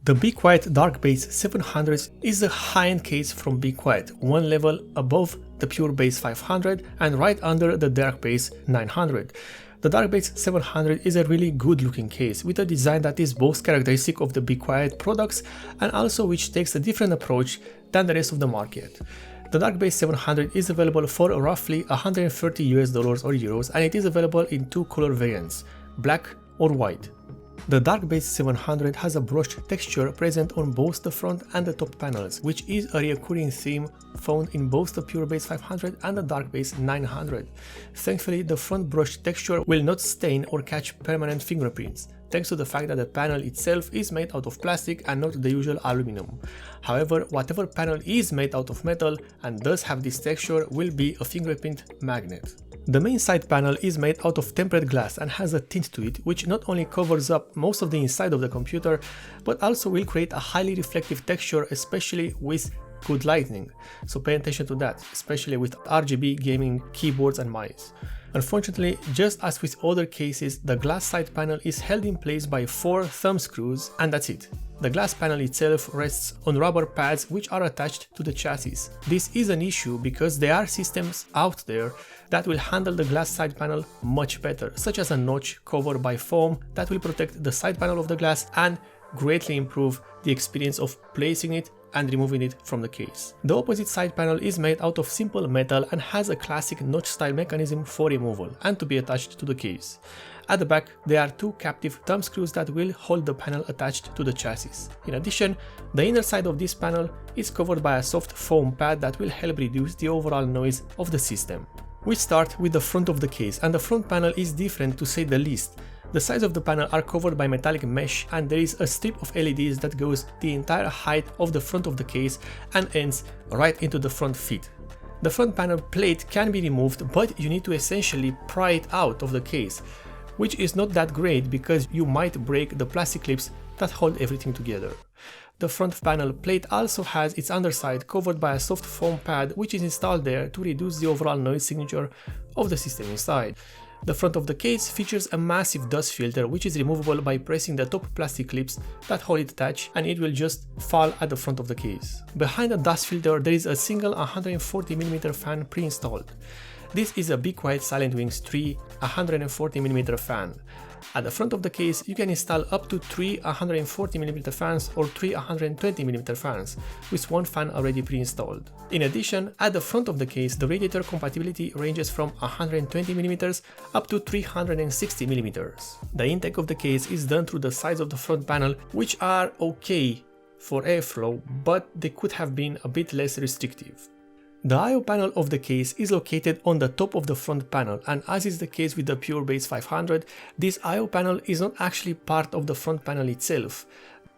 The Be Quiet Dark Base 700 is a high-end case from Be Quiet, one level above the Pure Base 500 and right under the Dark Base 900. The Dark Base 700 is a really good looking case with a design that is both characteristic of the Be Quiet products and also which takes a different approach than the rest of the market. The Dark Base 700 is available for roughly $130 or euros, and it is available in two color variants, black or white. The Dark Base 700 has a brushed texture present on both the front and the top panels, which is a recurring theme found in both the Pure Base 500 and the Dark Base 900. Thankfully, the front brushed texture will not stain or catch permanent fingerprints, thanks to the fact that the panel itself is made out of plastic and not the usual aluminum. However, whatever panel is made out of metal and does have this texture will be a fingerprint magnet. The main side panel is made out of tempered glass and has a tint to it, which not only covers up most of the inside of the computer, but also will create a highly reflective texture, especially with good lighting. So pay attention to that, especially with RGB gaming keyboards and mice. Unfortunately, just as with other cases, the glass side panel is held in place by 4 thumb screws, and that's it. The glass panel itself rests on rubber pads which are attached to the chassis. This is an issue because there are systems out there that will handle the glass side panel much better, such as a notch covered by foam that will protect the side panel of the glass and greatly improve the experience of placing it and removing it from the case. The opposite side panel is made out of simple metal and has a classic notch style mechanism for removal and to be attached to the case. At the back, there are 2 captive thumb screws that will hold the panel attached to the chassis. In addition, the inner side of this panel is covered by a soft foam pad that will help reduce the overall noise of the system. We start with the front of the case, and the front panel is different to say the least. The sides of the panel are covered by metallic mesh, and there is a strip of LEDs that goes the entire height of the front of the case and ends right into the front feet. The front panel plate can be removed, but you need to essentially pry it out of the case, which is not that great because you might break the plastic clips that hold everything together. The front panel plate also has its underside covered by a soft foam pad which is installed there to reduce the overall noise signature of the system inside. The front of the case features a massive dust filter which is removable by pressing the top plastic clips that hold it attached, and it will just fall at the front of the case. Behind the dust filter there is a single 140mm fan pre-installed. This is a Be Quiet SilentWings 3 140mm fan. At the front of the case you can install up to 3 140mm fans or 3 120mm fans, with one fan already pre-installed. In addition, at the front of the case the radiator compatibility ranges from 120mm up to 360mm. The intake of the case is done through the sides of the front panel, which are okay for airflow, but they could have been a bit less restrictive. The I/O panel of the case is located on the top of the front panel, and as is the case with the Pure Base 500, this I/O panel is not actually part of the front panel itself.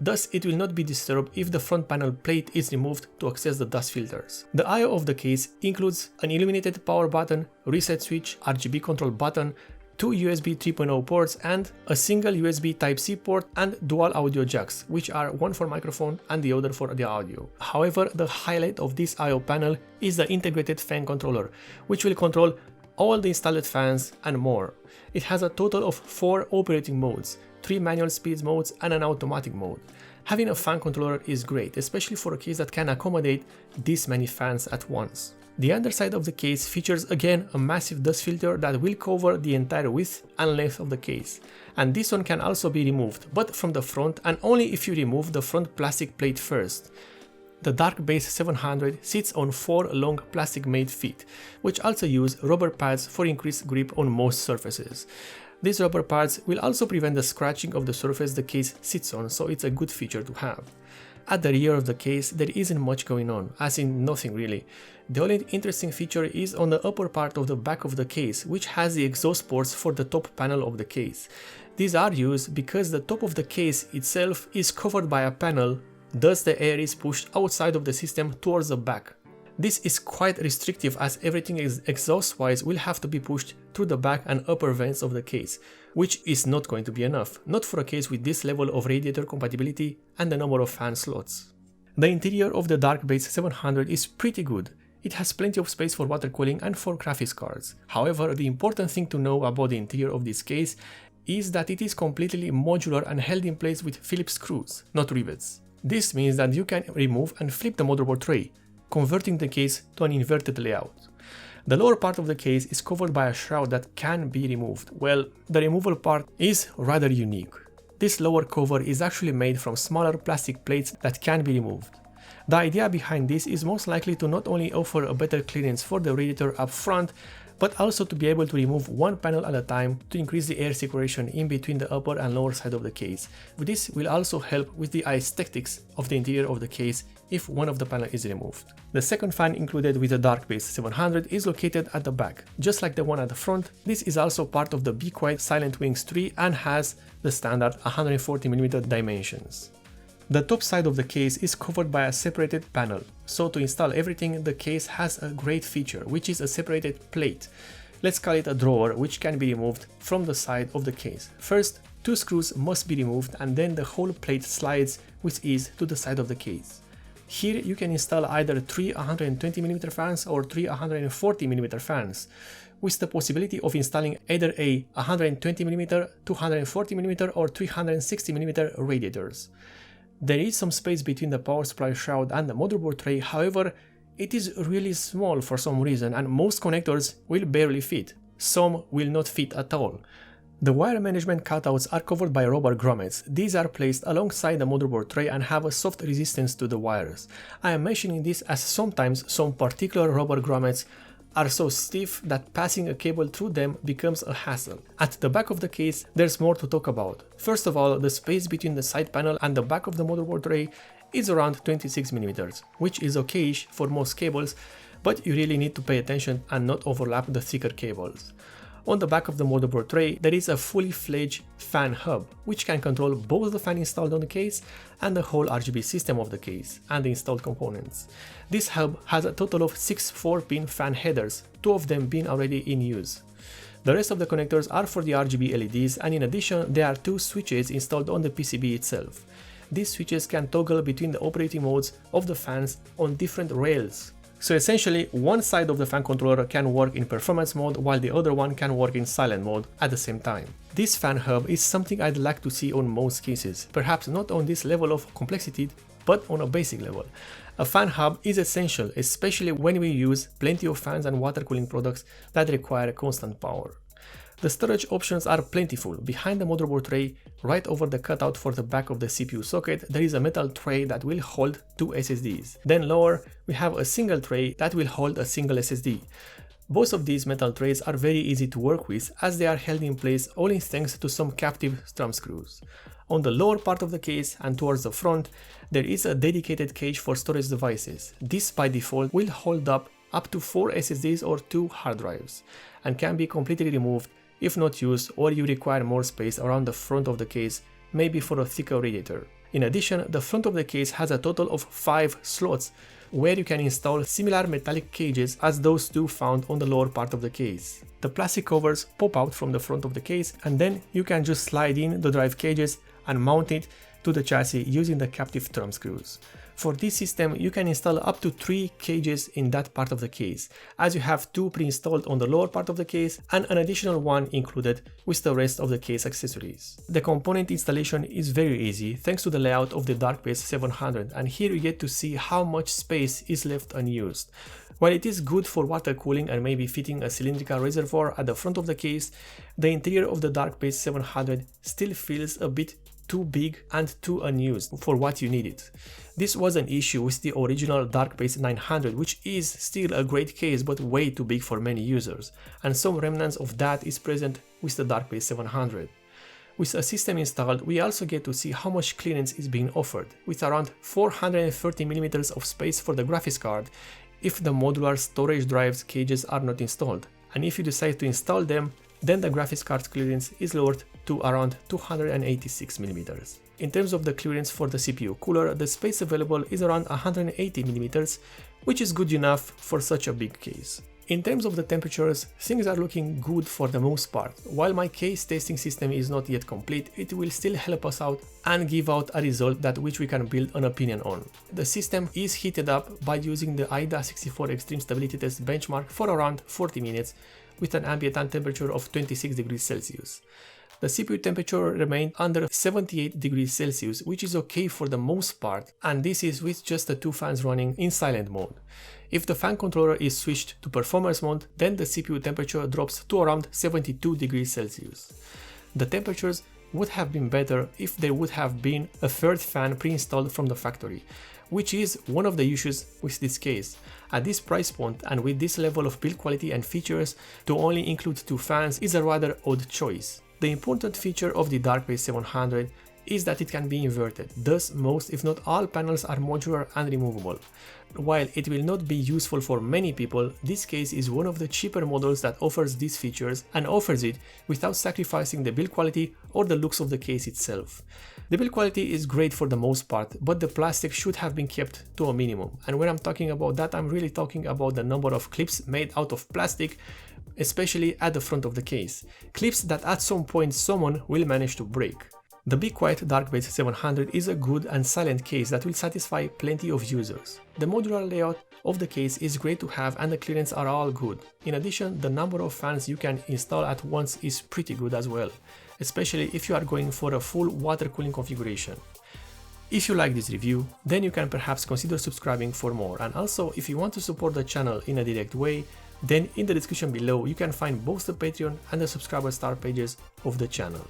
Thus, it will not be disturbed if the front panel plate is removed to access the dust filters. The I/O of the case includes an illuminated power button, reset switch, RGB control button, 2 USB 3.0 ports and a single USB Type-C port and dual audio jacks, which are one for microphone and the other for the audio. However, the highlight of this I/O panel is the integrated fan controller, which will control all the installed fans and more. It has a total of 4 operating modes, 3 manual speed modes and an automatic mode. Having a fan controller is great, especially for a case that can accommodate this many fans at once. The underside of the case features again a massive dust filter that will cover the entire width and length of the case, and this one can also be removed, but from the front and only if you remove the front plastic plate first. The Dark Base 700 sits on 4 long plastic made feet, which also use rubber pads for increased grip on most surfaces. These rubber pads will also prevent the scratching of the surface the case sits on, so it's a good feature to have. At the rear of the case there isn't much going on, as in nothing really. The only interesting feature is on the upper part of the back of the case, which has the exhaust ports for the top panel of the case. These are used because the top of the case itself is covered by a panel, thus the air is pushed outside of the system towards the back. This is quite restrictive as everything exhaust-wise will have to be pushed through the back and upper vents of the case, which is not going to be enough, not for a case with this level of radiator compatibility and the number of fan slots. The interior of the Dark Base 700 is pretty good. It has plenty of space for water cooling and for graphics cards. However, the important thing to know about the interior of this case is that it is completely modular and held in place with Phillips screws, not rivets. This means that you can remove and flip the motherboard tray, converting the case to an inverted layout. The lower part of the case is covered by a shroud that can be removed. Well, the removal part is rather unique. This lower cover is actually made from smaller plastic plates that can be removed. The idea behind this is most likely to not only offer a better clearance for the radiator up front, but also to be able to remove one panel at a time to increase the air circulation in between the upper and lower side of the case. This will also help with the aesthetics of the interior of the case if one of the panels is removed. The second fan included with the Darkbase 700 is located at the back. Just like the one at the front, this is also part of the Be Quiet Silent Wings 3 and has the standard 140mm dimensions. The top side of the case is covered by a separated panel, so to install everything the case has a great feature, which is a separated plate. Let's call it a drawer, which can be removed from the side of the case. First, 2 screws must be removed and then the whole plate slides with ease to the side of the case. Here you can install either 3 120mm fans or 3 140mm fans, with the possibility of installing either a 120mm, 240mm or 360mm radiators. There is some space between the power supply shroud and the motherboard tray, however, it is really small for some reason and most connectors will barely fit. Some will not fit at all. The wire management cutouts are covered by rubber grommets. These are placed alongside the motherboard tray and have a soft resistance to the wires. I am mentioning this as sometimes some particular rubber grommets are so stiff that passing a cable through them becomes a hassle. At the back of the case, there's more to talk about. First of all, the space between the side panel and the back of the motherboard tray is around 26mm, which is okayish for most cables, but you really need to pay attention and not overlap the thicker cables. On the back of the motherboard tray, there is a fully fledged fan hub, which can control both the fan installed on the case and the whole RGB system of the case and the installed components. This hub has a total of 6 4-pin fan headers, 2 of them being already in use. The rest of the connectors are for the RGB LEDs, and in addition there are 2 switches installed on the PCB itself. These switches can toggle between the operating modes of the fans on different rails. So essentially, one side of the fan controller can work in performance mode while the other one can work in silent mode at the same time. This fan hub is something I'd like to see on most cases, perhaps not on this level of complexity, but on a basic level. A fan hub is essential, especially when we use plenty of fans and water cooling products that require constant power. The storage options are plentiful. Behind the motherboard tray, right over the cutout for the back of the CPU socket, there is a metal tray that will hold 2 SSDs. Then lower, we have a single tray that will hold a single SSD. Both of these metal trays are very easy to work with as they are held in place only thanks to some captive strum screws. On the lower part of the case and towards the front, there is a dedicated cage for storage devices. This by default will hold up to 4 SSDs or 2 hard drives and can be completely removed if not used or you require more space around the front of the case, maybe for a thicker radiator. In addition, the front of the case has a total of 5 slots where you can install similar metallic cages as those 2 found on the lower part of the case. The plastic covers pop out from the front of the case and then you can just slide in the drive cages and mount it to the chassis using the captive thumb screws. For this system, you can install up to 3 cages in that part of the case, as you have 2 pre-installed on the lower part of the case and an additional one included with the rest of the case accessories. The component installation is very easy thanks to the layout of the Darkbase 700, and here you get to see how much space is left unused. While it is good for water cooling and maybe fitting a cylindrical reservoir at the front of the case, the interior of the Darkbase 700 still feels a bit too big and too unused for what you need it. This was an issue with the original Darkbase 900, which is still a great case but way too big for many users, and some remnants of that is present with the Darkbase 700. With a system installed, we also get to see how much clearance is being offered, with around 430mm of space for the graphics card if the modular storage drives cages are not installed, and if you decide to install them, then the graphics card clearance is lowered to around 286mm. In terms of the clearance for the CPU cooler, the space available is around 180mm, which is good enough for such a big case. In terms of the temperatures, things are looking good for the most part. While my case testing system is not yet complete, it will still help us out and give out a result that which we can build an opinion on. The system is heated up by using the AIDA64 Extreme Stability Test benchmark for around 40 minutes with an ambient temperature of 26 degrees Celsius. The CPU temperature remained under 78 degrees Celsius, which is okay for the most part, and this is with just the 2 fans running in silent mode. If the fan controller is switched to performance mode, then the CPU temperature drops to around 72 degrees Celsius. The temperatures would have been better if there would have been a third fan pre-installed from the factory, which is one of the issues with this case. At this price point and with this level of build quality and features, to only include 2 fans is a rather odd choice. The important feature of the DarkBase 700 is that it can be inverted, thus most if not all panels are modular and removable. While it will not be useful for many people, this case is one of the cheaper models that offers these features and offers it without sacrificing the build quality or the looks of the case itself. The build quality is great for the most part, but the plastic should have been kept to a minimum, and when I'm talking about that, I'm really talking about the number of clips made out of plastic, especially at the front of the case. Clips that at some point someone will manage to break. The Be Quiet DarkBase 700 is a good and silent case that will satisfy plenty of users. The modular layout of the case is great to have and the clearance are all good. In addition, the number of fans you can install at once is pretty good as well, especially if you are going for a full water cooling configuration. If you like this review, then you can perhaps consider subscribing for more, and also if you want to support the channel in a direct way, then in the description below you can find both the Patreon and the subscriber star pages of the channel.